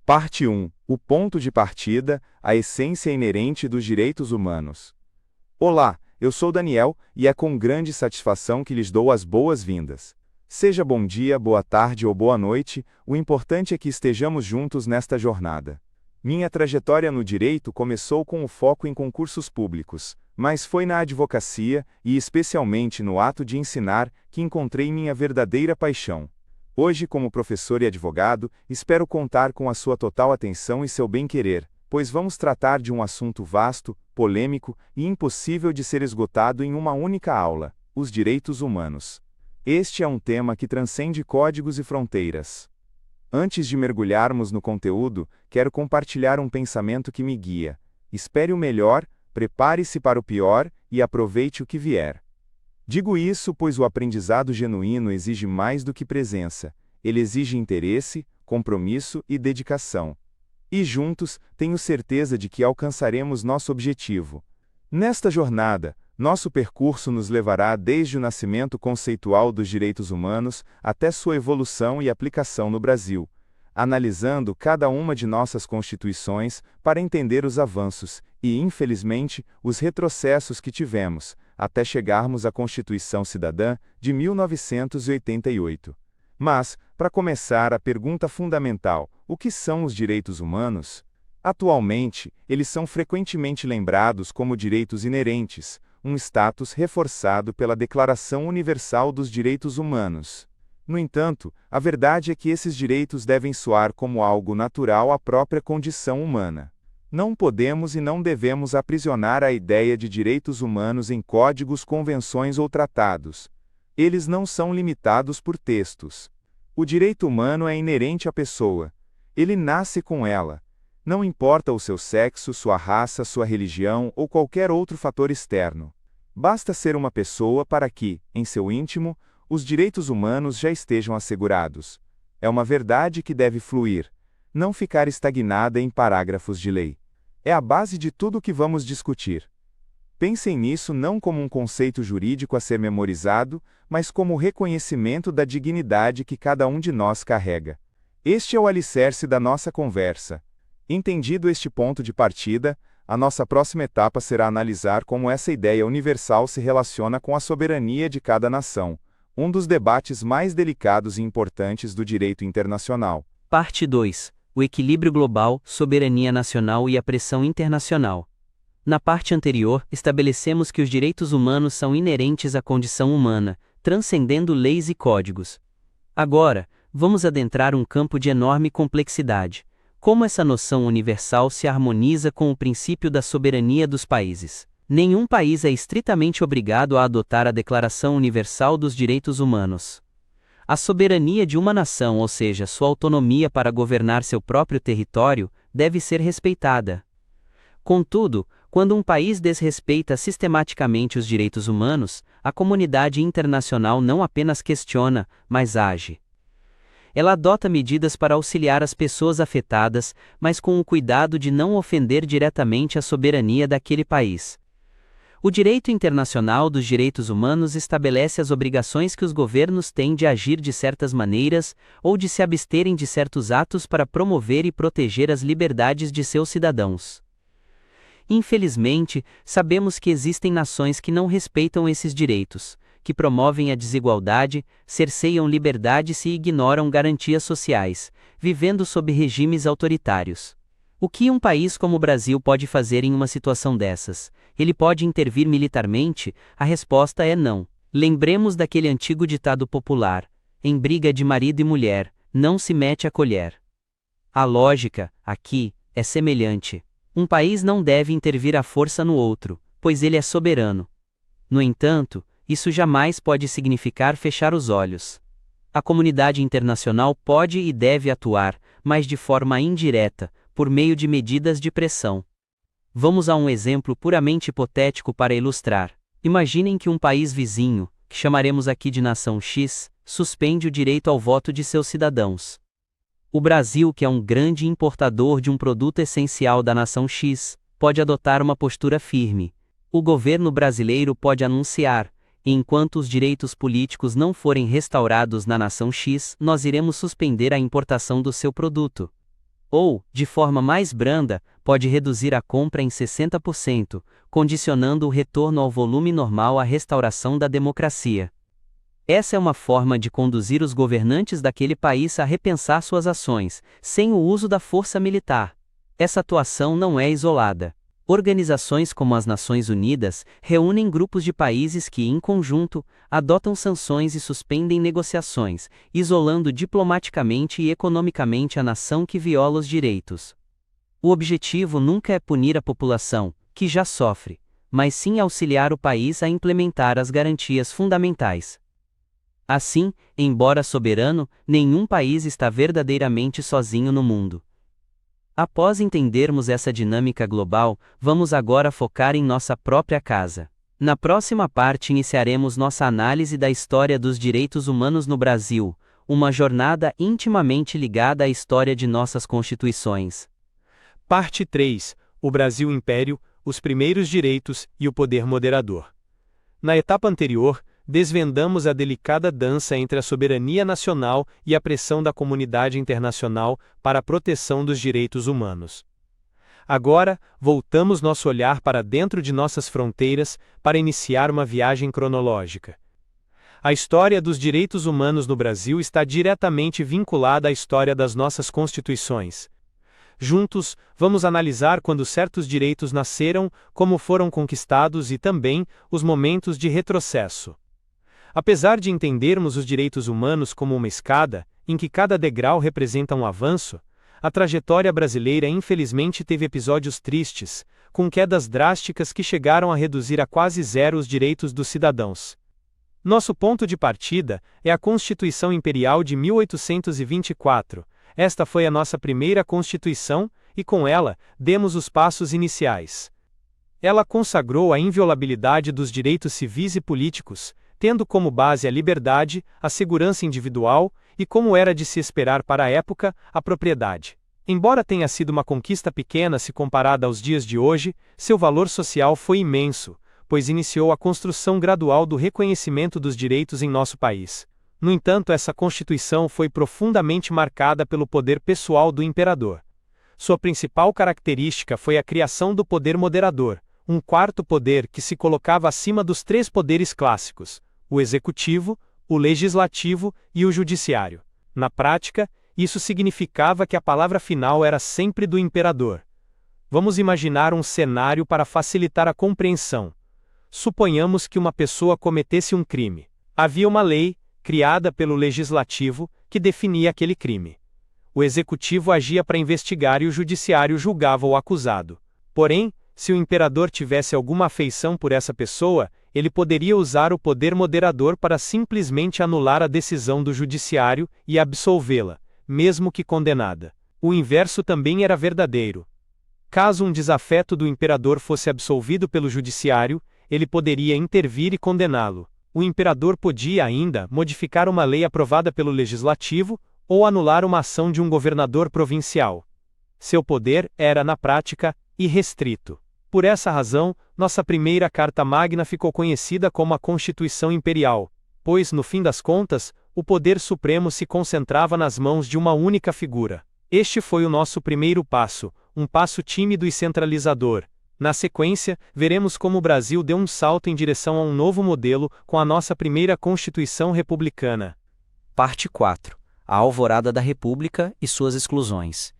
Parte 1. O ponto de partida, a essência inerente dos direitos humanos. Olá, eu sou Daniel e é com grande satisfação que lhes dou as boas-vindas. Seja bom dia, boa tarde ou boa noite, o importante é que estejamos juntos nesta jornada. Minha trajetória no direito começou com o foco em concursos públicos, mas foi na advocacia, e especialmente no ato de ensinar, que encontrei minha verdadeira paixão. Hoje, como professor e advogado, espero contar com a sua total atenção e seu bem-querer, pois vamos tratar de um assunto vasto, polêmico e impossível de ser esgotado em uma única aula: os direitos humanos. Este é um tema que transcende códigos e fronteiras. Antes de mergulharmos no conteúdo, quero compartilhar um pensamento que me guia. Espere o melhor, prepare-se para o pior e aproveite o que vier. Digo isso pois o aprendizado genuíno exige mais do que presença. Ele exige interesse, compromisso e dedicação. E juntos, tenho certeza de que alcançaremos nosso objetivo. Nesta jornada, nosso percurso nos levará desde o nascimento conceitual dos direitos humanos até sua evolução e aplicação no Brasil, analisando cada uma de nossas constituições para entender os avanços e, infelizmente, os retrocessos que tivemos, até chegarmos à Constituição Cidadã de 1988. Mas, para começar, a pergunta fundamental: o que são os direitos humanos? Atualmente, eles são frequentemente lembrados como direitos inerentes, um status reforçado pela Declaração Universal dos Direitos Humanos. No entanto, a verdade é que esses direitos devem soar como algo natural à própria condição humana. Não podemos e não devemos aprisionar a ideia de direitos humanos em códigos, convenções ou tratados. Eles não são limitados por textos. O direito humano é inerente à pessoa. Ele nasce com ela. Não importa o seu sexo, sua raça, sua religião ou qualquer outro fator externo. Basta ser uma pessoa para que, em seu íntimo, os direitos humanos já estejam assegurados. É uma verdade que deve fluir, não ficar estagnada em parágrafos de lei. É a base de tudo o que vamos discutir. Pensem nisso não como um conceito jurídico a ser memorizado, mas como o reconhecimento da dignidade que cada um de nós carrega. Este é o alicerce da nossa conversa. Entendido este ponto de partida, a nossa próxima etapa será analisar como essa ideia universal se relaciona com a soberania de cada nação, um dos debates mais delicados e importantes do direito internacional. Parte 2. O equilíbrio global, soberania nacional e a pressão internacional. Na parte anterior, estabelecemos que os direitos humanos são inerentes à condição humana, transcendendo leis e códigos. Agora, vamos adentrar um campo de enorme complexidade: como essa noção universal se harmoniza com o princípio da soberania dos países. Nenhum país é estritamente obrigado a adotar a Declaração Universal dos Direitos Humanos. A soberania de uma nação, ou seja, sua autonomia para governar seu próprio território, deve ser respeitada. Contudo, quando um país desrespeita sistematicamente os direitos humanos, a comunidade internacional não apenas questiona, mas age. Ela adota medidas para auxiliar as pessoas afetadas, mas com o cuidado de não ofender diretamente a soberania daquele país. O direito internacional dos direitos humanos estabelece as obrigações que os governos têm de agir de certas maneiras, ou de se absterem de certos atos para promover e proteger as liberdades de seus cidadãos. Infelizmente, sabemos que existem nações que não respeitam esses direitos, que promovem a desigualdade, cerceiam liberdades e ignoram garantias sociais, vivendo sob regimes autoritários. O que um país como o Brasil pode fazer em uma situação dessas? Ele pode intervir militarmente? A resposta é não. Lembremos daquele antigo ditado popular: em briga de marido e mulher, não se mete a colher. A lógica, aqui, é semelhante. Um país não deve intervir à força no outro, pois ele é soberano. No entanto, isso jamais pode significar fechar os olhos. A comunidade internacional pode e deve atuar, mas de forma indireta, por meio de medidas de pressão. Vamos a um exemplo puramente hipotético para ilustrar. Imaginem que um país vizinho, que chamaremos aqui de nação X, suspende o direito ao voto de seus cidadãos. O Brasil, que é um grande importador de um produto essencial da nação X, pode adotar uma postura firme. O governo brasileiro pode anunciar: enquanto os direitos políticos não forem restaurados na nação X, nós iremos suspender a importação do seu produto. Ou, de forma mais branda, pode reduzir a compra em 60%, condicionando o retorno ao volume normal à restauração da democracia. Essa é uma forma de conduzir os governantes daquele país a repensar suas ações, sem o uso da força militar. Essa atuação não é isolada. Organizações como as Nações Unidas reúnem grupos de países que, em conjunto, adotam sanções e suspendem negociações, isolando diplomaticamente e economicamente a nação que viola os direitos. O objetivo nunca é punir a população, que já sofre, mas sim auxiliar o país a implementar as garantias fundamentais. Assim, embora soberano, nenhum país está verdadeiramente sozinho no mundo. Após entendermos essa dinâmica global, vamos agora focar em nossa própria casa. Na próxima parte iniciaremos nossa análise da história dos direitos humanos no Brasil, uma jornada intimamente ligada à história de nossas constituições. Parte 3. O Brasil Império, os primeiros direitos e o poder moderador. Na etapa anterior, desvendamos a delicada dança entre a soberania nacional e a pressão da comunidade internacional para a proteção dos direitos humanos. Agora, voltamos nosso olhar para dentro de nossas fronteiras para iniciar uma viagem cronológica. A história dos direitos humanos no Brasil está diretamente vinculada à história das nossas constituições. Juntos, vamos analisar quando certos direitos nasceram, como foram conquistados e também os momentos de retrocesso. Apesar de entendermos os direitos humanos como uma escada, em que cada degrau representa um avanço, a trajetória brasileira infelizmente teve episódios tristes, com quedas drásticas que chegaram a reduzir a quase zero os direitos dos cidadãos. Nosso ponto de partida é a Constituição Imperial de 1824. Esta foi a nossa primeira Constituição, e com ela, demos os passos iniciais. Ela consagrou a inviolabilidade dos direitos civis e políticos, tendo como base a liberdade, a segurança individual e, como era de se esperar para a época, a propriedade. Embora tenha sido uma conquista pequena se comparada aos dias de hoje, seu valor social foi imenso, pois iniciou a construção gradual do reconhecimento dos direitos em nosso país. No entanto, essa Constituição foi profundamente marcada pelo poder pessoal do imperador. Sua principal característica foi a criação do poder moderador, um quarto poder que se colocava acima dos três poderes clássicos: o executivo, o legislativo e o judiciário. Na prática, isso significava que a palavra final era sempre do imperador. Vamos imaginar um cenário para facilitar a compreensão. Suponhamos que uma pessoa cometesse um crime. Havia uma lei, criada pelo legislativo, que definia aquele crime. O executivo agia para investigar e o judiciário julgava o acusado. Porém, se o imperador tivesse alguma afeição por essa pessoa, ele poderia usar o poder moderador para simplesmente anular a decisão do judiciário e absolvê-la, mesmo que condenada. O inverso também era verdadeiro. Caso um desafeto do imperador fosse absolvido pelo judiciário, ele poderia intervir e condená-lo. O imperador podia ainda modificar uma lei aprovada pelo legislativo ou anular uma ação de um governador provincial. Seu poder era, na prática, irrestrito. Por essa razão, nossa primeira Carta Magna ficou conhecida como a Constituição Imperial, pois, no fim das contas, o poder supremo se concentrava nas mãos de uma única figura. Este foi o nosso primeiro passo, um passo tímido e centralizador. Na sequência, veremos como o Brasil deu um salto em direção a um novo modelo com a nossa primeira Constituição Republicana. Parte 4. A Alvorada da República e suas exclusões.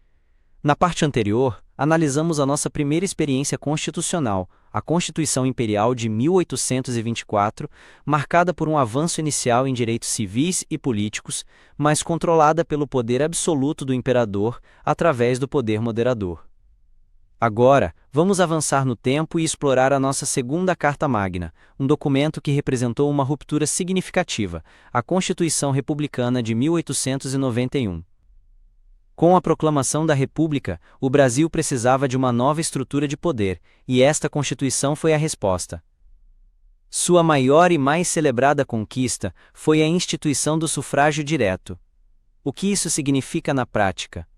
Na parte anterior, analisamos a nossa primeira experiência constitucional, a Constituição Imperial de 1824, marcada por um avanço inicial em direitos civis e políticos, mas controlada pelo poder absoluto do imperador através do poder moderador. Agora, vamos avançar no tempo e explorar a nossa segunda Carta Magna, um documento que representou uma ruptura significativa, a Constituição Republicana de 1891. Com a proclamação da República, o Brasil precisava de uma nova estrutura de poder, e esta Constituição foi a resposta. Sua maior e mais celebrada conquista foi a instituição do sufrágio direto. O que isso significa na prática?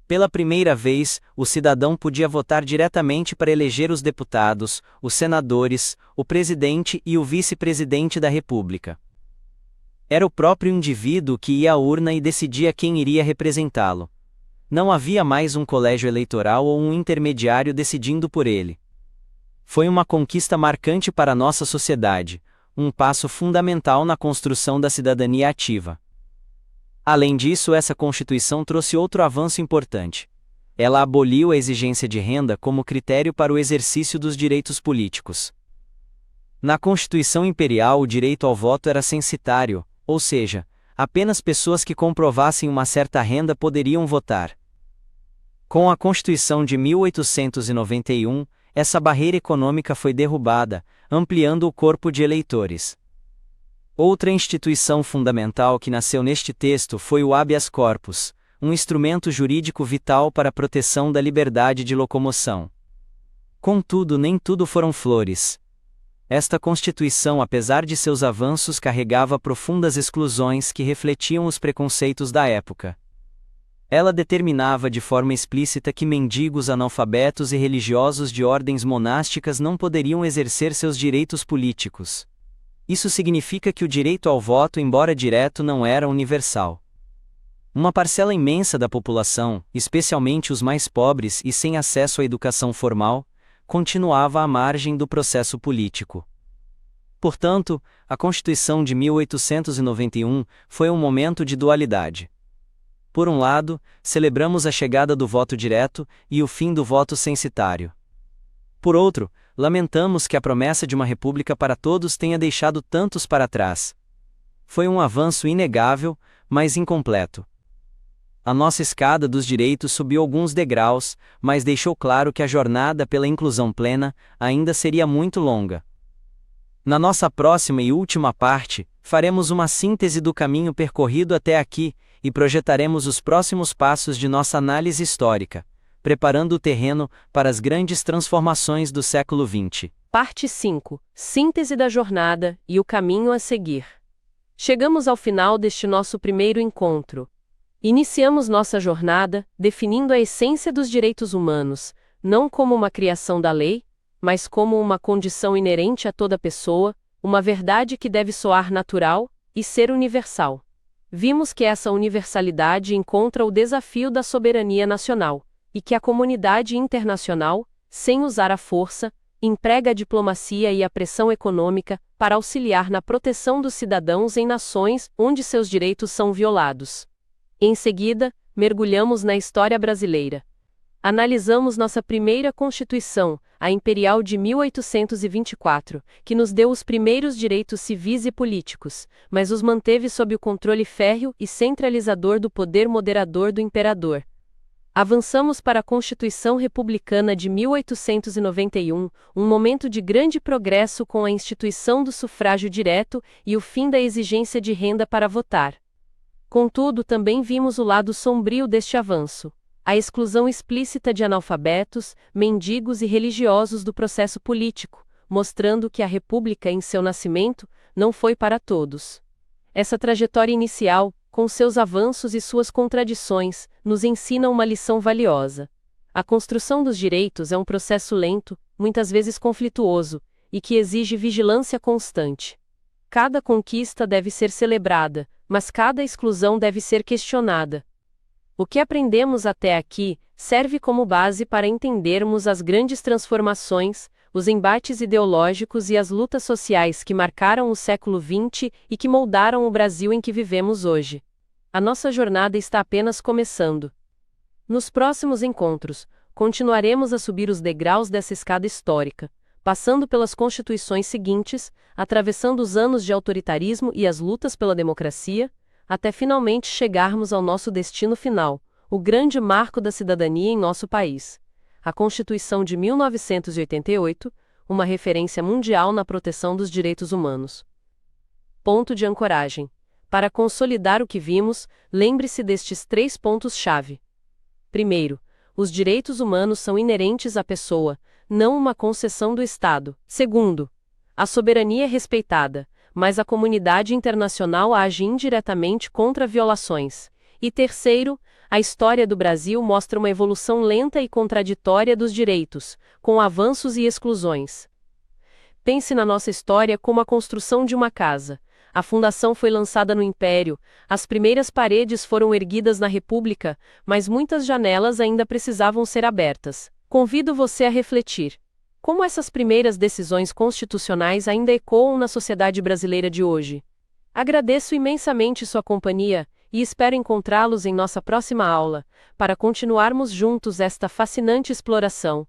Pela primeira vez, o cidadão podia votar diretamente para eleger os deputados, os senadores, o presidente e o vice-presidente da República. Era o próprio indivíduo que ia à urna e decidia quem iria representá-lo. Não havia mais um colégio eleitoral ou um intermediário decidindo por ele. Foi uma conquista marcante para a nossa sociedade, um passo fundamental na construção da cidadania ativa. Além disso, essa Constituição trouxe outro avanço importante. Ela aboliu a exigência de renda como critério para o exercício dos direitos políticos. Na Constituição Imperial, o direito ao voto era censitário, ou seja, apenas pessoas que comprovassem uma certa renda poderiam votar. Com a Constituição de 1891, essa barreira econômica foi derrubada, ampliando o corpo de eleitores. Outra instituição fundamental que nasceu neste texto foi o habeas corpus, um instrumento jurídico vital para a proteção da liberdade de locomoção. Contudo, nem tudo foram flores. Esta Constituição, apesar de seus avanços, carregava profundas exclusões que refletiam os preconceitos da época. Ela determinava de forma explícita que mendigos, analfabetos e religiosos de ordens monásticas não poderiam exercer seus direitos políticos. Isso significa que o direito ao voto, embora direto, não era universal. Uma parcela imensa da população, especialmente os mais pobres e sem acesso à educação formal, continuava à margem do processo político. Portanto, a Constituição de 1891 foi um momento de dualidade. Por um lado, celebramos a chegada do voto direto e o fim do voto censitário. Por outro, lamentamos que a promessa de uma república para todos tenha deixado tantos para trás. Foi um avanço inegável, mas incompleto. A nossa escada dos direitos subiu alguns degraus, mas deixou claro que a jornada pela inclusão plena ainda seria muito longa. Na nossa próxima e última parte, faremos uma síntese do caminho percorrido até aqui e projetaremos os próximos passos de nossa análise histórica, preparando o terreno para as grandes transformações do século XX. Parte 5. Síntese da jornada e o caminho a seguir. Chegamos ao final deste nosso primeiro encontro. Iniciamos nossa jornada definindo a essência dos direitos humanos, não como uma criação da lei, mas como uma condição inerente a toda pessoa, uma verdade que deve soar natural e ser universal. Vimos que essa universalidade encontra o desafio da soberania nacional, e que a comunidade internacional, sem usar a força, emprega a diplomacia e a pressão econômica para auxiliar na proteção dos cidadãos em nações onde seus direitos são violados. Em seguida, mergulhamos na história brasileira. Analisamos nossa primeira Constituição, a Imperial de 1824, que nos deu os primeiros direitos civis e políticos, mas os manteve sob o controle férreo e centralizador do poder moderador do imperador. Avançamos para a Constituição Republicana de 1891, um momento de grande progresso com a instituição do sufrágio direto e o fim da exigência de renda para votar. Contudo, também vimos o lado sombrio deste avanço: a exclusão explícita de analfabetos, mendigos e religiosos do processo político, mostrando que a República em seu nascimento não foi para todos. Essa trajetória inicial, com seus avanços e suas contradições, nos ensina uma lição valiosa. A construção dos direitos é um processo lento, muitas vezes conflituoso, e que exige vigilância constante. Cada conquista deve ser celebrada, mas cada exclusão deve ser questionada. O que aprendemos até aqui serve como base para entendermos as grandes transformações, os embates ideológicos e as lutas sociais que marcaram o século XX e que moldaram o Brasil em que vivemos hoje. A nossa jornada está apenas começando. Nos próximos encontros, continuaremos a subir os degraus dessa escada histórica, passando pelas constituições seguintes, atravessando os anos de autoritarismo e as lutas pela democracia, até finalmente chegarmos ao nosso destino final, o grande marco da cidadania em nosso país. A Constituição de 1988, uma referência mundial na proteção dos direitos humanos. Ponto de ancoragem. Para consolidar o que vimos, lembre-se destes 3 pontos-chave. Primeiro, os direitos humanos são inerentes à pessoa, não uma concessão do Estado. Segundo, a soberania é respeitada, mas a comunidade internacional age indiretamente contra violações. E terceiro, a história do Brasil mostra uma evolução lenta e contraditória dos direitos, com avanços e exclusões. Pense na nossa história como a construção de uma casa. A fundação foi lançada no Império, as primeiras paredes foram erguidas na República, mas muitas janelas ainda precisavam ser abertas. Convido você a refletir. Como essas primeiras decisões constitucionais ainda ecoam na sociedade brasileira de hoje? Agradeço imensamente sua companhia e espero encontrá-los em nossa próxima aula, para continuarmos juntos esta fascinante exploração.